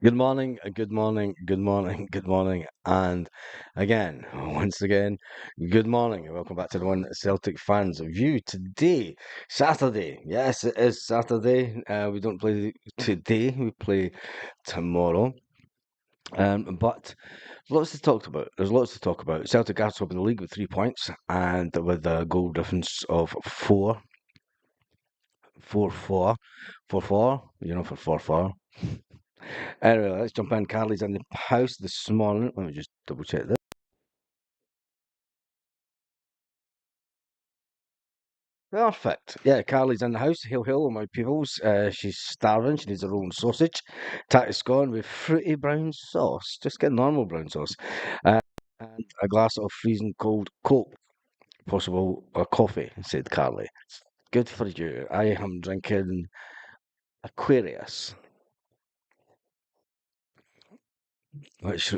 Good morning, good morning, good morning, good morning, and again, once again, good morning, and welcome back to the One Celtic Fans View. Today, Saturday, yes, it is Saturday. We don't play today, we play tomorrow. But lots to talk about. There's lots to talk about. Celtic are top of the league with 3 points, and with a goal difference of 4, 4, 4, 4, 4. For 4, 4. Anyway, let's jump in. Carly's in the house this morning. Let me just double check this. Perfect. Yeah, Carly's in the house. Hail, hail, my peoples. She's starving. She needs her own sausage. Tatty scone with fruity brown sauce. Just get normal brown sauce. Uh, and a glass of freezing cold Coke. Possible a coffee, said Carly. Good for you. I am drinking Aquarius, which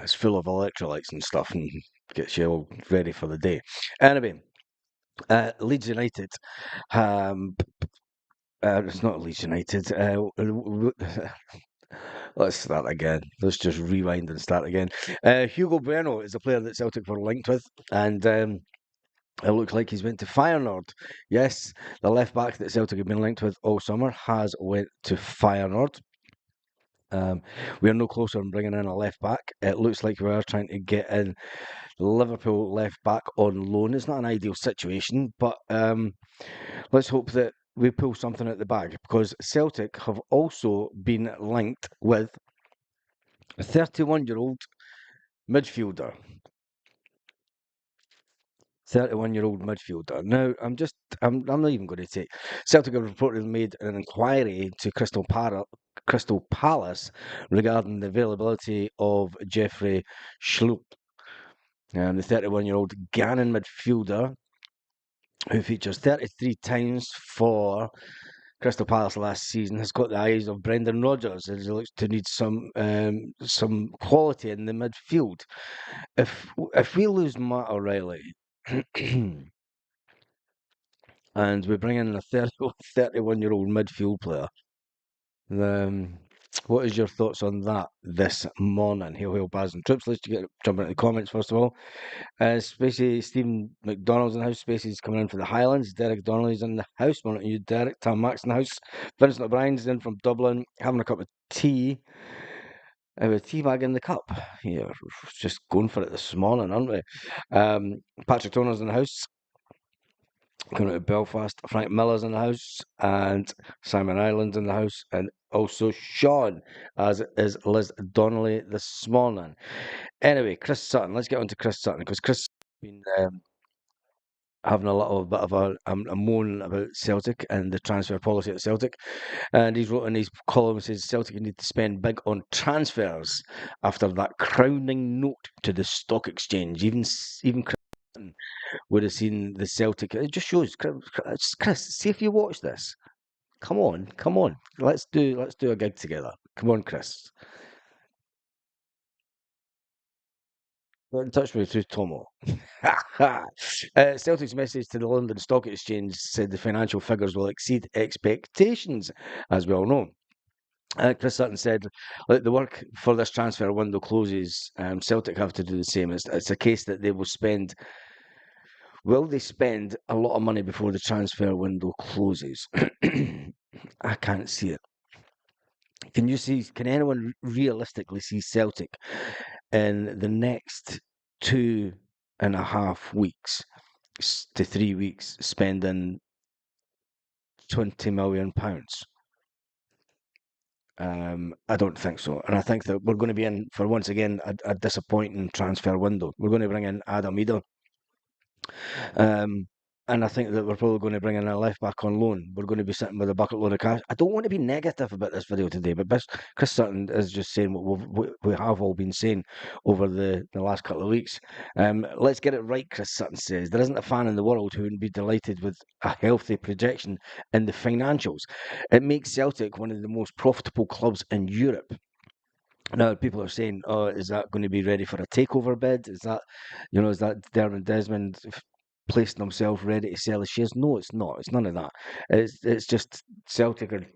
is full of electrolytes and stuff and gets you all ready for the day. Anyway, Leeds United. It's not Leeds United. Let's start again. Let's just rewind and start again. Hugo Bueno is a player that Celtic were linked with, and it looks like he's went to Feyenoord. Yes, the left back that Celtic have been linked with all summer has went to Feyenoord. Um, we are no closer on bringing in a left back. It looks like we are trying to get in Liverpool left back on loan. It's not an ideal situation, but let's hope that we pull something at the bag because Celtic have also been linked with a 31-year-old midfielder. 31-year-old midfielder. Now, I'm not even going to say Celtic have reportedly made an inquiry to Crystal Palace regarding the availability of Jeffrey Schlupp, the 31-year-old Ghanaian midfielder who features 33 times for Crystal Palace last season, has got the eyes of Brendan Rodgers as he looks to need some quality in the midfield. If we lose Matt O'Reilly and we bring in a 31-year-old midfield player, then what is your thoughts on that this morning? Hail, hail, Baz and Troops. Let's jump into the comments first of all. Spacey Stephen McDonald's in the house. Spacey's coming in for the Highlands. Derek Donnelly's in the house. Morning to you, Derek. Tom Max in the house. Vincent O'Brien's in from Dublin, having a cup of tea. With tea bag in the cup. Yeah, we're just going for it this morning, aren't we? Patrick Toner's in the house. Coming out of Belfast. Frank Miller's in the house. And Simon Ireland's in the house. And also Sean, as is Liz Donnelly this morning. Anyway, Chris Sutton. Let's get on to Chris Sutton because Chris has been having a little bit of a moan about Celtic and the transfer policy at Celtic. And he's wrote in his column, says Celtic need to spend big on transfers after that crowning note to the stock exchange. Even Chris would have seen the Celtic. It just shows, Chris, see if you watch this. Come on, come on. Let's do a gig together. Come on, Chris. Get in touch with me through Tomo. Celtic's message to the London Stock Exchange said the financial figures will exceed expectations, as we all know. Chris Sutton said, "Let the work for this transfer window closes. Celtic have to do the same. It's a case that they will spend. Will they spend a lot of money before the transfer window closes? I can't see it. Can you see? Can anyone realistically see Celtic in the next 2.5 weeks to 3 weeks spending £20 million? I don't think so. And I think that we're going to be in for once again a disappointing transfer window. We're going to bring in Adam Ida. Um, and I think that we're probably going to bring in a left back on loan. We're going to be sitting with a bucket load of cash. I don't want to be negative about this video today, but Chris Sutton is just saying what we have all been saying over the last couple of weeks. Let's get it right, Chris Sutton says. There isn't a fan in the world who wouldn't be delighted with a healthy projection in the financials. It makes Celtic one of the most profitable clubs in Europe. Now people are saying, "Oh, is that going to be ready for a takeover bid? Is that Dermot Desmond placing himself ready to sell his shares?" No, it's not. It's none of that. It's just Celtic are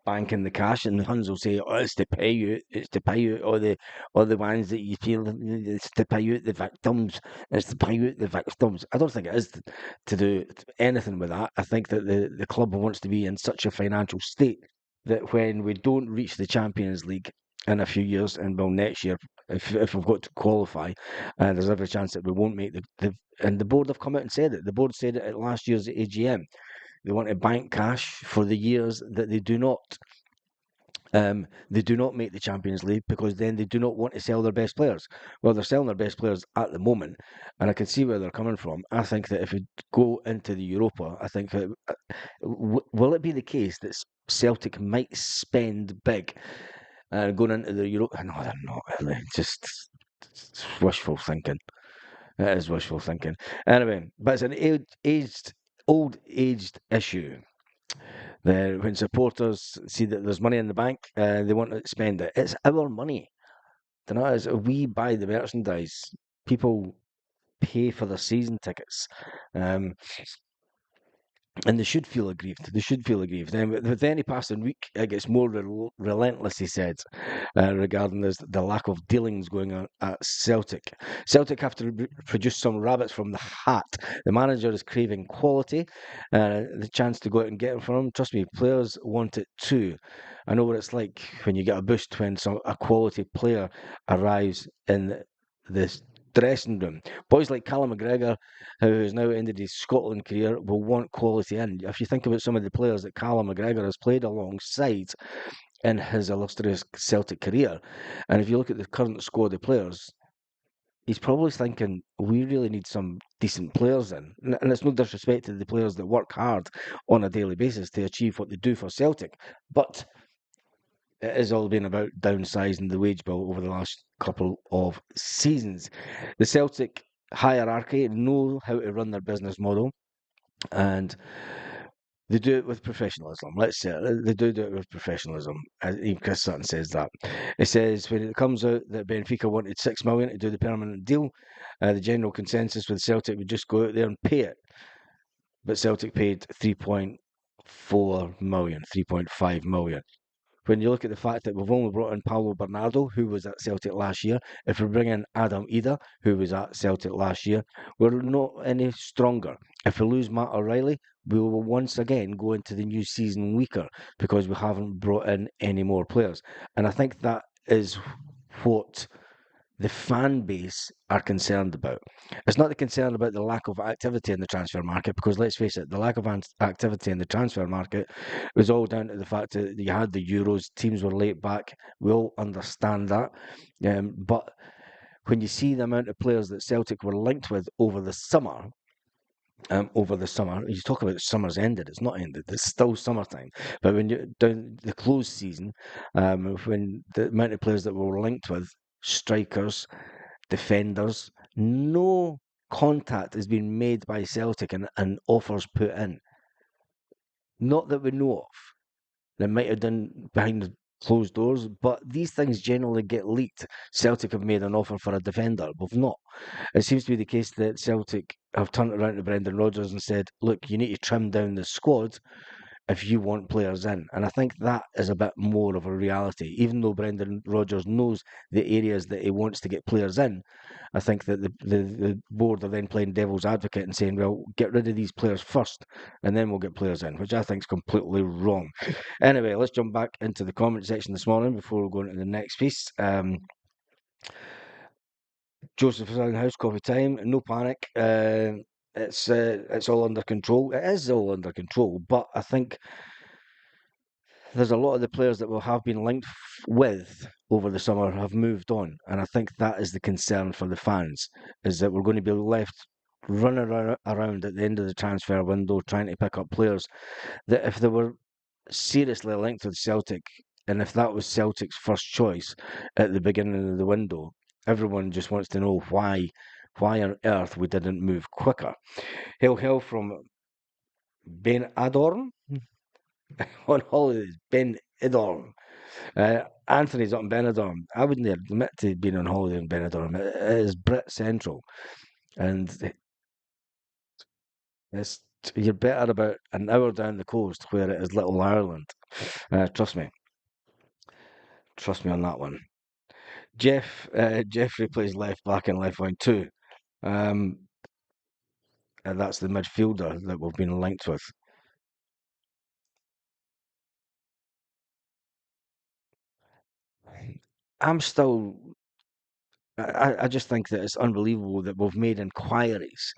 banking the cash, and the Huns will say, "Oh, it's to pay you all the ones that you feel, it's to pay out the victims, it's to pay out the victims." I don't think it is to do anything with that. I think that the club wants to be in such a financial state that when we don't reach the Champions League in a few years, and well, next year, if we've got to qualify, there's every chance that we won't make the. And the board have come out and said it. The board said it at last year's AGM. They want to bank cash for the years that they do not make the Champions League, because then they do not want to sell their best players. Well, they're selling their best players at the moment, and I can see where they're coming from. I think that if we go into the Europa, I think that, will it be the case that Celtic might spend big going into the Europa? No, they're not really. Just it's wishful thinking. It is wishful thinking. Anyway, but it's an aged issue. When supporters see that there's money in the bank, they want to spend it. It's our money. You know, as we buy the merchandise, people pay for their season tickets. Um, and they should feel aggrieved. They should feel aggrieved. With any passing week, it gets more relentless, he said, regarding the lack of dealings going on at Celtic. Celtic have to produce some rabbits from the hat. The manager is craving quality, the chance to go out and get it for him. Trust me, players want it too. I know what it's like when you get a boost when a quality player arrives in this dressing room. Boys like Callum McGregor, who has now ended his Scotland career, will want quality in. If you think about some of the players that Callum McGregor has played alongside in his illustrious Celtic career, and if you look at the current squad of players, he's probably thinking, we really need some decent players in. And it's no disrespect to the players that work hard on a daily basis to achieve what they do for Celtic, but it has all been about downsizing the wage bill over the last couple of seasons. The Celtic hierarchy know how to run their business model, and they do it with professionalism. Let's say they do it with professionalism. Even Chris Sutton says that. It says when it comes out that Benfica wanted 6 million to do the permanent deal, the general consensus with Celtic would just go out there and pay it. But Celtic paid 3.4 million, 3.5 million. When you look at the fact that we've only brought in Paulo Bernardo, who was at Celtic last year, if we bring in Adam Ida, who was at Celtic last year, we're not any stronger. If we lose Matt O'Reilly, we will once again go into the new season weaker because we haven't brought in any more players. And I think that is what the fan base are concerned about. It's not the concern about the lack of activity in the transfer market, because let's face it, the lack of activity in the transfer market was all down to the fact that you had the Euros, teams were late back. We all understand that. But when you see the amount of players that Celtic were linked with over the summer, you talk about summer's ended. It's not ended. It's still summertime. But when you're down the closed season, when the amount of players that we were linked with, strikers, defenders, no contact has been made by Celtic and offers put in. Not that we know of. They might have done behind the closed doors, but these things generally get leaked. Celtic have made an offer for a defender. We've not. It seems to be the case that Celtic have turned around to Brendan Rodgers and said, look, you need to trim down the squad if you want players in. And I think that is a bit more of a reality. Even though Brendan Rodgers knows the areas that he wants to get players in, I think that the board are then playing devil's advocate and saying, well, get rid of these players first and then we'll get players in, which I think is completely wrong. Anyway, let's jump back into the comment section this morning before we go into the next piece. Joseph is in house, coffee time, no panic. It's all under control. It is all under control, but I think there's a lot of the players that we have been linked with over the summer have moved on, and I think that is the concern for the fans, is that we're going to be left running around at the end of the transfer window trying to pick up players that, if they were seriously linked with Celtic, and if that was Celtic's first choice at the beginning of the window, everyone just wants to know why on earth we didn't move quicker. Hail from Ben Adorn on holidays. Ben Idorn. Anthony's up in Benidorm. I wouldn't admit to being on holiday in Benidorm. It is Brit Central, and it's You're better about an hour down the coast where it is Little Ireland. Trust me. Trust me on that one. Jeffrey plays left back in left wing too. Um, and that's the midfielder that we've been linked with. I'm still. I just think that it's unbelievable that we've made inquiries.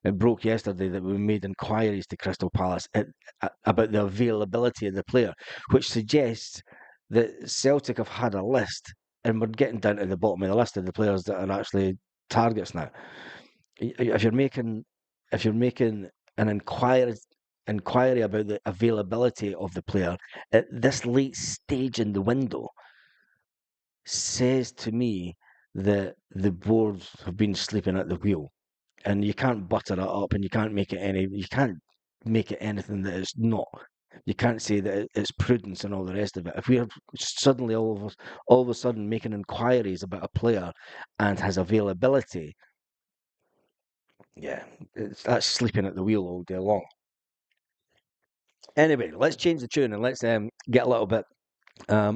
It broke yesterday that we made inquiries to Crystal Palace about the availability of the player, which suggests that Celtic have had a list, and we're getting down to the bottom of the list of the players that are actually targets now. If you're making an inquiry about the availability of the player at this late stage in the window, says to me that the boards have been sleeping at the wheel, and you can't butter it up, and you can't make it anything that it's not. You can't say that it's prudence and all the rest of it. If we are suddenly all of a sudden making inquiries about a player and his availability, yeah, that's sleeping at the wheel all day long. Anyway, let's change the tune and let's get a little bit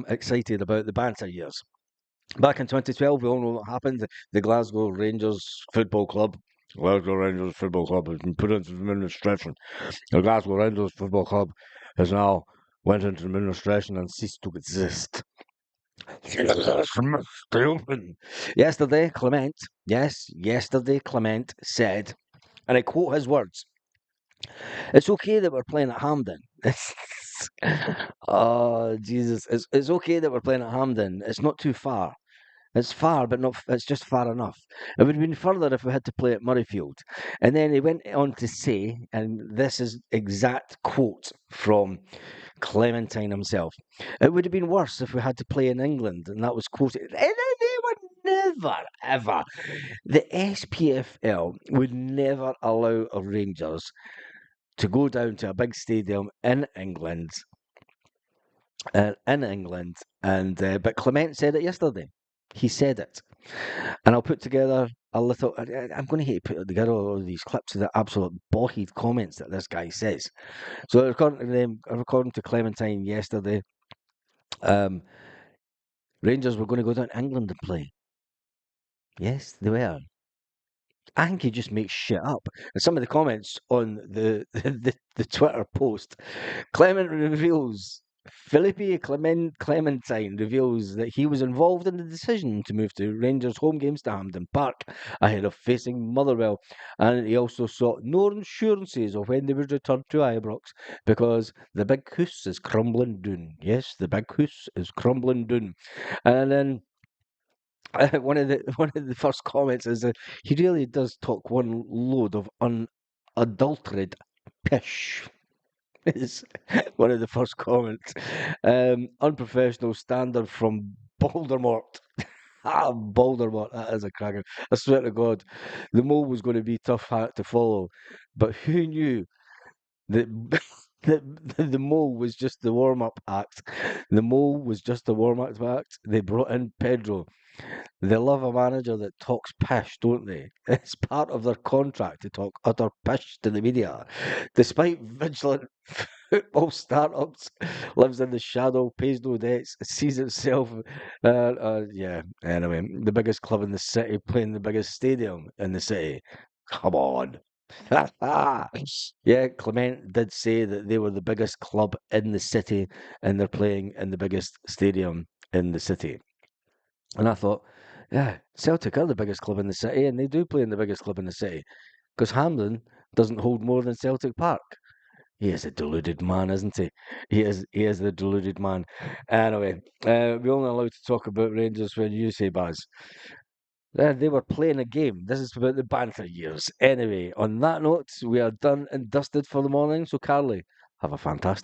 excited about the banter years. Back in 2012, we all know what happened. The Glasgow Rangers Football Club. Glasgow Rangers Football Club has been put into administration. The Glasgow Rangers Football Club has now went into administration and ceased to exist. Yesterday, Clement said, and I quote his words, "It's okay that we're playing at Hampden." Oh, Jesus. It's okay that we're playing at Hampden. It's not too far. It's far, but not. It's just far enough. It would have been further if we had to play at Murrayfield. And then he went on to say, and this is exact quote from Clementine himself. It would have been worse if we had to play in England, and that was quoted. And they would never, ever. The SPFL would never allow a Rangers to go down to a big stadium in England, and but Clement said it yesterday. He said it. And I'll put together a little. I'm going to hate to put together all of these clips of the absolute boggled comments that this guy says. So according to Clementine yesterday, um, Rangers were going to go down to England and play. Yes, they were. I think he just makes shit up. And some of the comments on the Twitter post, Clement reveals Clementine reveals that he was involved in the decision to move to Rangers home games to Hampden Park ahead of facing Motherwell, and he also sought no assurances of when they would return to Ibrox because the big house is crumbling down. Yes, the big house is crumbling down, and then one of the first comments is that he really does talk one load of unadulterated pish. Is one of the first comments. Unprofessional standard from Baldermort. Baldermort, that is a cracker. I swear to God, the mole was going to be tough hat to follow, but who knew that the mole was just the warm up act? The mole was just the warm up act. They brought in Pedro. They love a manager that talks pish, don't they? It's part of their contract to talk utter pish to the media. Despite vigilant football startups, lives in the shadow, pays no debts, sees itself. Yeah, anyway, the biggest club in the city playing the biggest stadium in the city. Come on. Yeah, Clement did say that they were the biggest club in the city and they're playing in the biggest stadium in the city. And I thought, yeah, Celtic are the biggest club in the city, and they do play in the biggest club in the city because Hampden doesn't hold more than Celtic Park. He is a deluded man, isn't he? He is the deluded man. Anyway, we're only allowed to talk about Rangers when you say Baz. They were playing a game. This is about the banter years. Anyway, on that note, we are done and dusted for the morning. So, Carly, have a fantastic